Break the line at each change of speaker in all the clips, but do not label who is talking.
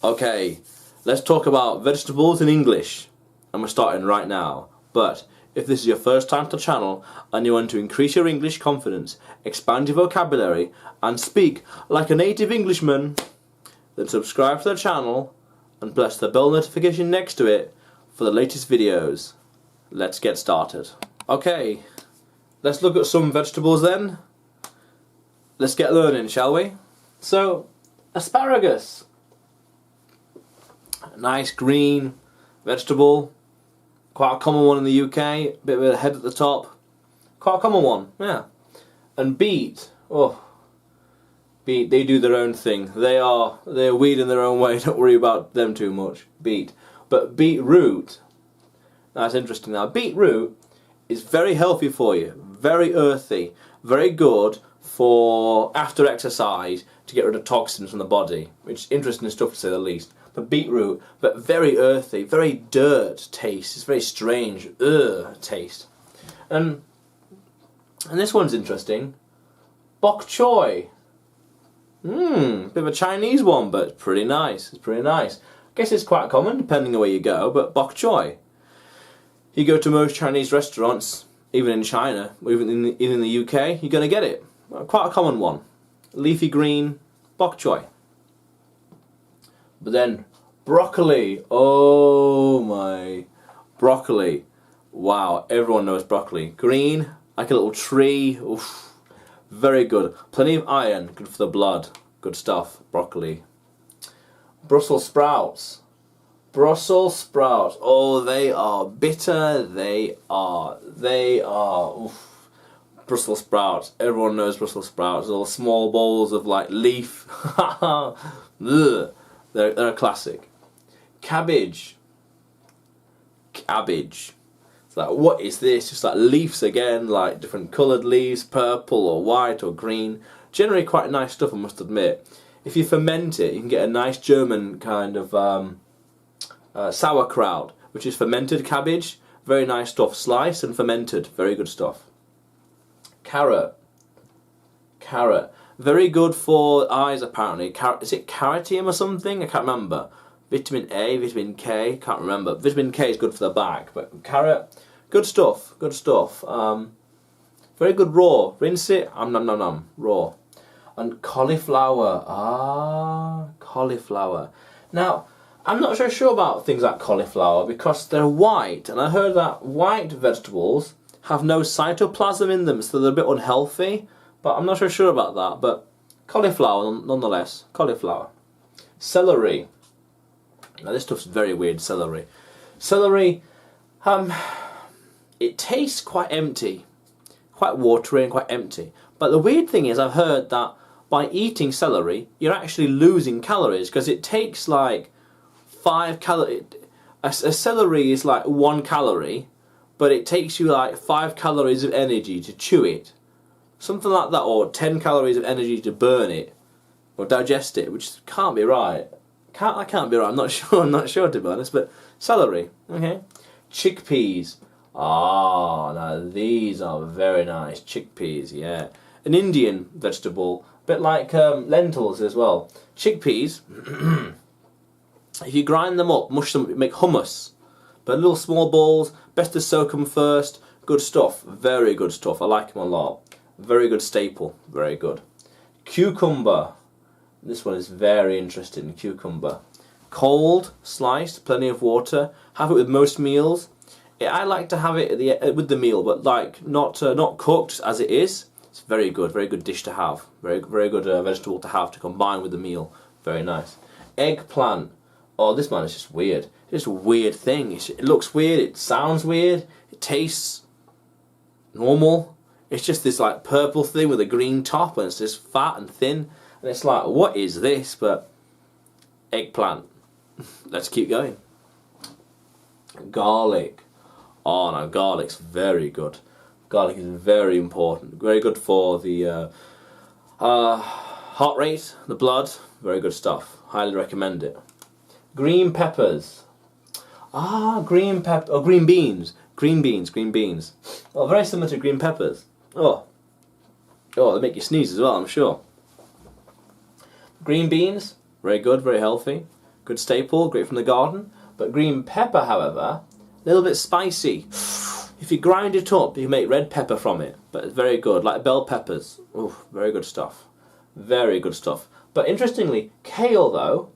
Okay, let's talk about vegetables in English. And we're starting right now. But if this is your first time to the channel and you want to increase your English confidence, expand your vocabulary, and speak like a native Englishman, then subscribe to the channel and press the bell notification next to it for the latest videos. Let's get started. Okay, let's look at some vegetables then. Let's get learning, shall we? So, asparagus. Nice green vegetable. Quite a common one in the UK. Bit of a head at the top. Quite a common one, yeah. And beet. Oh, beet. They do their own thing. They're weird in their own way. Don't worry about them too much. Beet. But beetroot. That's interesting. Now, beetroot is very healthy for you. Very earthy. Very good for after exercise to get rid of toxins from the body. Which is interesting stuff to say the least. But beetroot, but very earthy, very dirt taste. It's very strange, taste. And this one's interesting. Bok Choy. Bit of a Chinese one, but it's pretty nice. It's pretty nice. I guess it's quite common depending on where you go, but Bok Choy. You go to most Chinese restaurants, even in China, or even in the UK, you're going to get it. Quite a common one. Leafy green, Bok Choy. But then, broccoli. Oh my. Broccoli. Wow, everyone knows broccoli. Green, like a little tree. Oof. Very good. Plenty of iron, good for the blood. Good stuff, broccoli. Brussel sprouts. Brussel sprouts. Oh, they are bitter. They are. Oof. Brussels sprouts. Everyone knows Brussels sprouts. Little small bowls of like leaf. Ugh. They're a classic. Cabbage. Cabbage. It's like, what is this? Just like leaves again, like different coloured leaves, purple or white or green. Generally quite nice stuff, I must admit. If you ferment it, you can get a nice German kind of sauerkraut, which is fermented cabbage. Very nice stuff. Sliced and fermented. Very good stuff. Carrot. Carrot. Very good for eyes, apparently. Is it carotene or something? I can't remember. Vitamin A, vitamin K, can't remember. Vitamin K is good for the back, but carrot, good stuff, good stuff. Very good raw. Rinse it, nom nom nom, raw. And cauliflower, cauliflower. Now, I'm not so sure about things like cauliflower because they're white, and I heard that white vegetables have no cytoplasm in them, so they're a bit unhealthy. But I'm not so sure about that. But cauliflower, nonetheless. Cauliflower. Celery. Now this stuff's very weird, celery. Celery, it tastes quite empty. Quite watery and quite empty. But the weird thing is I've heard that by eating celery, you're actually losing calories. Because it takes like 5 calories. A celery is like 1 calorie. But it takes you like 5 calories of energy to chew it. Something like that, or 10 calories of energy to burn it, or digest it, which can't be right. That can't be right, I'm not sure to be honest, but celery, okay. Chickpeas, now these are very nice, chickpeas, yeah. An Indian vegetable, a bit like lentils as well. Chickpeas, if you grind them up, mush them, make hummus, but little small balls, best to soak them first, good stuff, very good stuff, I like them a lot. Very good staple, very good. Cucumber, this one is very interesting, cucumber. Cold, sliced, plenty of water, have it with most meals. I like to have it with the meal, but like not cooked as it is. It's very good dish to have. Very good vegetable to have to combine with the meal, very nice. Eggplant, oh this man is just weird. It's just a weird thing, it looks weird, it sounds weird, it tastes normal. It's just this like purple thing with a green top and it's just fat and thin. And it's like, what is this? But eggplant. Let's keep going. Garlic. Oh no, garlic's very good. Garlic is very important. Very good for the heart rate, the blood. Very good stuff. Highly recommend it. Green peppers. Green beans. Green beans. Oh, very similar to green peppers. Oh, they make you sneeze as well, I'm sure. Green beans, very good, very healthy. good staple, great from the garden. But green pepper, however, a little bit spicy. If you grind it up, you can make red pepper from it, but it's very good, like bell peppers. Ooh, very good stuff. Very good stuff. But interestingly, kale though,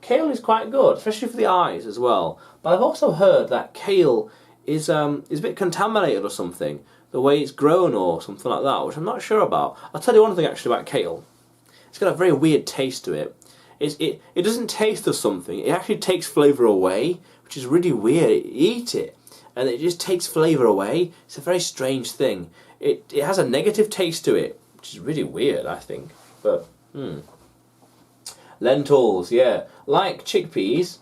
kale is quite good, especially for the eyes as well. But I've also heard that kale is a bit contaminated or something, the way it's grown or something like that, which I'm not sure about. I'll tell you one thing actually about kale. It's got a very weird taste to it. It doesn't taste of something, it actually takes flavour away, which is really weird. You eat it and it just takes flavour away. It's a very strange thing. It has a negative taste to it, which is really weird, I think. But, lentils, yeah. Like chickpeas,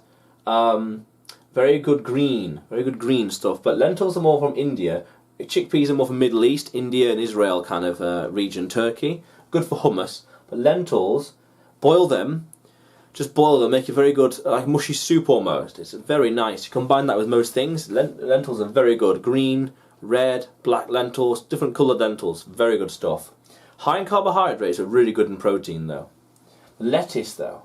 very good green stuff. But lentils are more from India. Chickpeas are more from Middle East, India and Israel kind of region, Turkey. Good for hummus. But lentils, boil them. Just boil them, make it very good, like mushy soup almost. It's very nice. You combine that with most things. Lentils are very good. Green, red, black lentils, different coloured lentils. Very good stuff. High in carbohydrates, are really good in protein though. Lettuce though.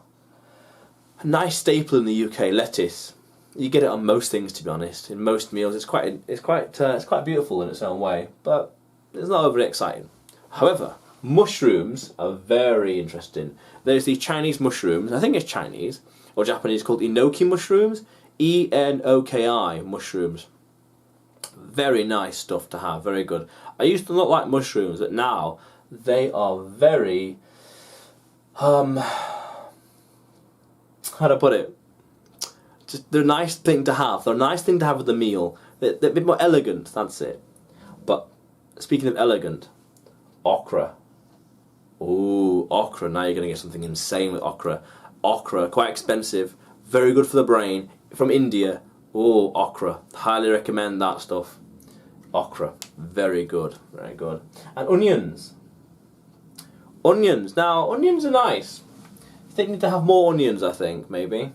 A nice staple in the UK, lettuce. You get it on most things, to be honest. In most meals, it's quite beautiful in its own way, but it's not overly exciting. However, mushrooms are very interesting. There's these Chinese mushrooms, I think it's Chinese, or Japanese, called enoki mushrooms. E-N-O-K-I mushrooms. Very nice stuff to have, very good. I used to not like mushrooms, but now they are very, how to put it? They're a nice thing to have. They're a nice thing to have with the meal. They're a bit more elegant, that's it. But, speaking of elegant, okra. Ooh, okra. Now you're going to get something insane with okra. Okra, quite expensive, very good for the brain. From India. Ooh, okra. Highly recommend that stuff. Okra. Very good. Very good. And onions. Onions. Now, onions are nice. They need to have more onions, I think, maybe.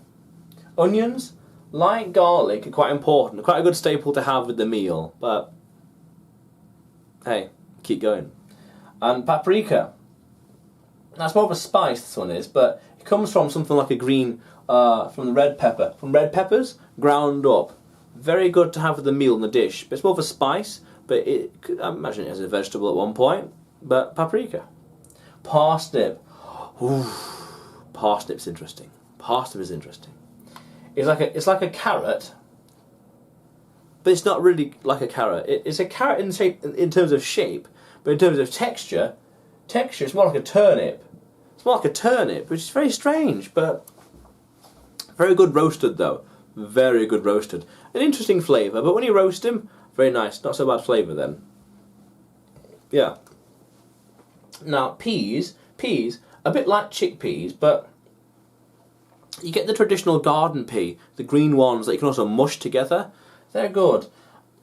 Onions, like garlic, are quite important. Quite a good staple to have with the meal. But, hey, keep going. And paprika. That's more of a spice, this one is, but it comes from something like a green, from the red pepper. From red peppers, ground up. Very good to have with the meal in the dish. But it's more of a spice, but I imagine it as a vegetable at one point. But paprika. Parsnip. Ooh, parsnip's interesting. Parsnip is interesting. It's like a carrot, but it's not really like a carrot. It's a carrot in shape, in terms of shape, but in terms of texture, it's more like a turnip. It's more like a turnip, which is very strange, but very good roasted though. Very good roasted. An interesting flavour, but when you roast them, very nice. Not so bad flavour then. Yeah. Now peas, a bit like chickpeas, but you get the traditional garden pea, the green ones that you can also mush together. They're good.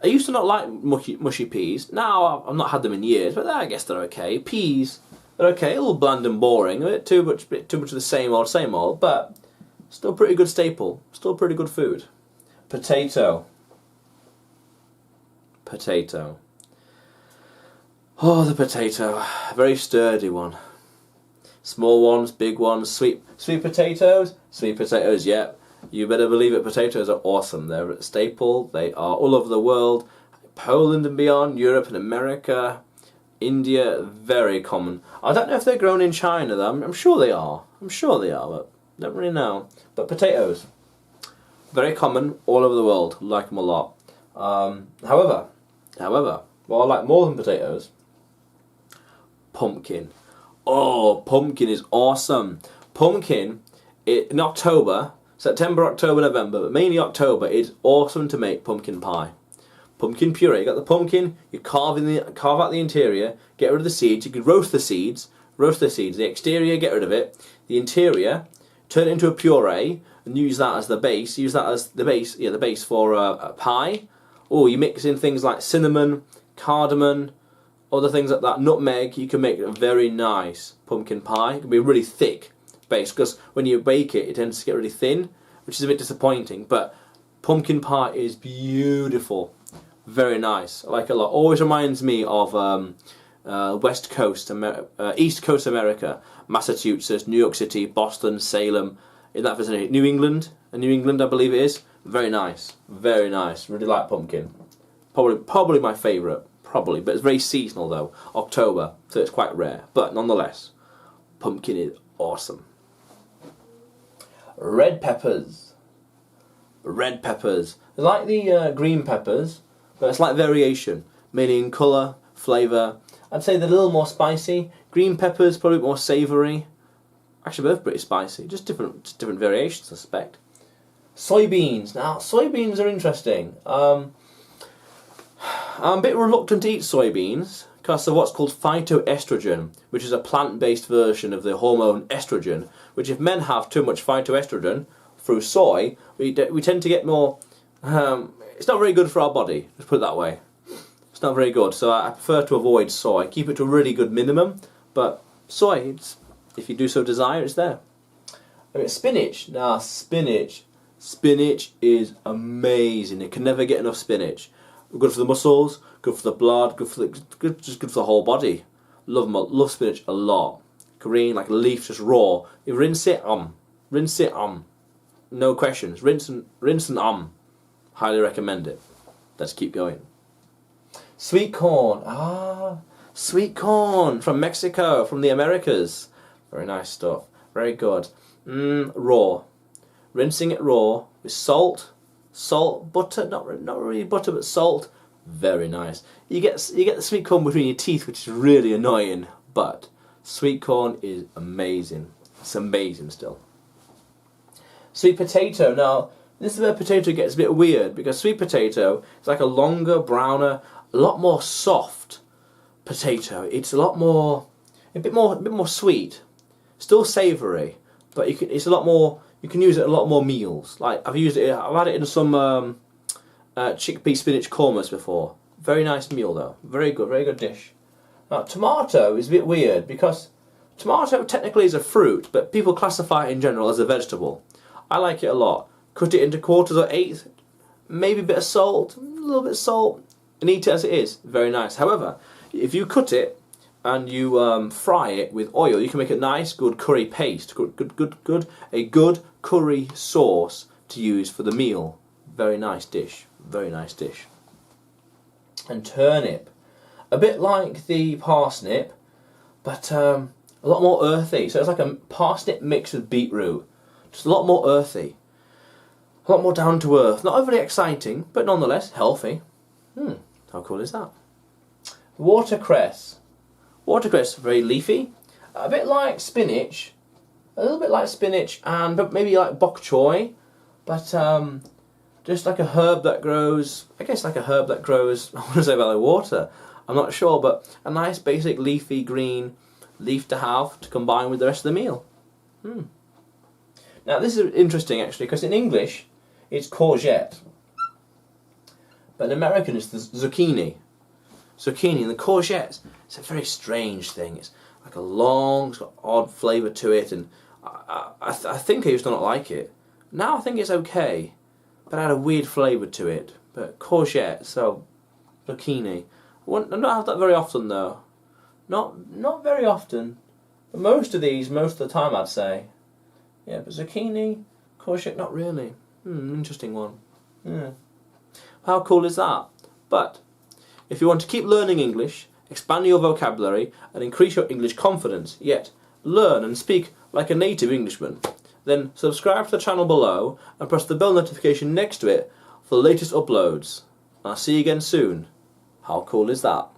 I used to not like mushy peas. Now I've not had them in years, but I guess they're okay. Peas, they're okay. A little bland and boring. A bit too much of the same old, but still pretty good staple. Still pretty good food. Potato. Oh, the potato. Very sturdy one. Small ones, big ones, sweet potatoes. Sweet potatoes, yeah. You better believe it, potatoes are awesome. They're a staple. They are all over the world. Poland and beyond, Europe and America, India, very common. I don't know if they're grown in China though. I'm sure they are. But I don't really know. But potatoes, very common all over the world. Like them a lot. However, what I like more than potatoes, pumpkin. Oh, pumpkin is awesome. Pumpkin, in October, September, October, November, but mainly October, it's awesome to make pumpkin pie. Pumpkin puree. You got the pumpkin, you carve out the interior, get rid of the seeds. You can roast the seeds. The exterior, get rid of it. The interior, turn it into a puree and use that as the base. The base for a pie. Oh, you mix in things like cinnamon, cardamom, other things like that, nutmeg. You can make a very nice pumpkin pie. It can be really thick base, because when you bake it, it tends to get really thin, which is a bit disappointing. But pumpkin pie is beautiful, very nice. I like it a lot. Always reminds me of East Coast America, Massachusetts, New York City, Boston, Salem. in that vicinity. New England, I believe it is. Very nice, very nice. Really like pumpkin. Probably my favourite. Probably, but it's very seasonal though. October, so it's quite rare. But nonetheless, pumpkin is awesome. Red peppers. Red peppers. They're like the green peppers, but it's like variation, meaning colour, flavour. I'd say they're a little more spicy. Green peppers probably more savoury. Actually, both pretty spicy. Just different variations, I suspect. Soybeans. Now, soybeans are interesting. I'm a bit reluctant to eat soybeans because of what's called phytoestrogen, which is a plant-based version of the hormone estrogen, which if men have too much phytoestrogen through soy, we tend to get more... it's not very good for our body, let's put it that way. It's not very good, so I prefer to avoid soy. Keep it to a really good minimum, but soy, if you do so desire, it's there. I mean, spinach. Now, spinach is amazing. You can never get enough spinach. Good for the muscles, good for the blood, good for the whole body. Love spinach a lot. Green, like a leaf, just raw. You rinse it, no questions. Rinse and Highly recommend it. Let's keep going. Sweet corn. Sweet corn from Mexico, from the Americas. Very nice stuff. Very good. Raw. Rinsing it raw with salt, butter, not really butter, but salt. Very nice. You get the sweet corn between your teeth, which is really annoying, but sweet corn is amazing. It's amazing still. Sweet potato. Now, this is where potato gets a bit weird, because sweet potato is like a longer, browner, a lot more soft potato. It's a bit more sweet, still savoury, but it's a lot more. You can use it in a lot more meals. Like I've had it in some chickpea spinach kormas before. Very nice meal though. Very good dish. Now tomato is a bit weird because tomato technically is a fruit, but people classify it in general as a vegetable. I like it a lot. Cut it into quarters or eighths, maybe a bit of salt, a little bit of salt, and eat it as it is. Very nice. However, if you cut it and you fry it with oil, you can make a nice, good curry paste. A good curry sauce to use for the meal. Very nice dish. Very nice dish. And turnip. A bit like the parsnip, but a lot more earthy. So it's like a parsnip mixed with beetroot. Just a lot more earthy. A lot more down to earth. Not overly exciting, but nonetheless healthy. How cool is that? Watercress. Watercress, very leafy, a bit like spinach, a little bit like spinach, but maybe like bok choy, but just like a herb that grows. I guess like a herb that grows. I want to say by the water. I'm not sure, but a nice basic leafy green leaf to have to combine with the rest of the meal. Now this is interesting actually, because in English it's courgette, but in American it's the zucchini. Zucchini and the courgettes. It's a very strange thing. It's like it's got odd flavour to it, and I think I used to not like it. Now I think it's okay, but it had a weird flavour to it. But courgette, so zucchini. I don't have that very often though. Not very often. But most of the time I'd say. Yeah, but zucchini, courgette, not really. Interesting one. How cool is that? But if you want to keep learning English, expand your vocabulary, and increase your English confidence, yet learn and speak like a native Englishman, then subscribe to the channel below and press the bell notification next to it for the latest uploads. I'll see you again soon. How cool is that?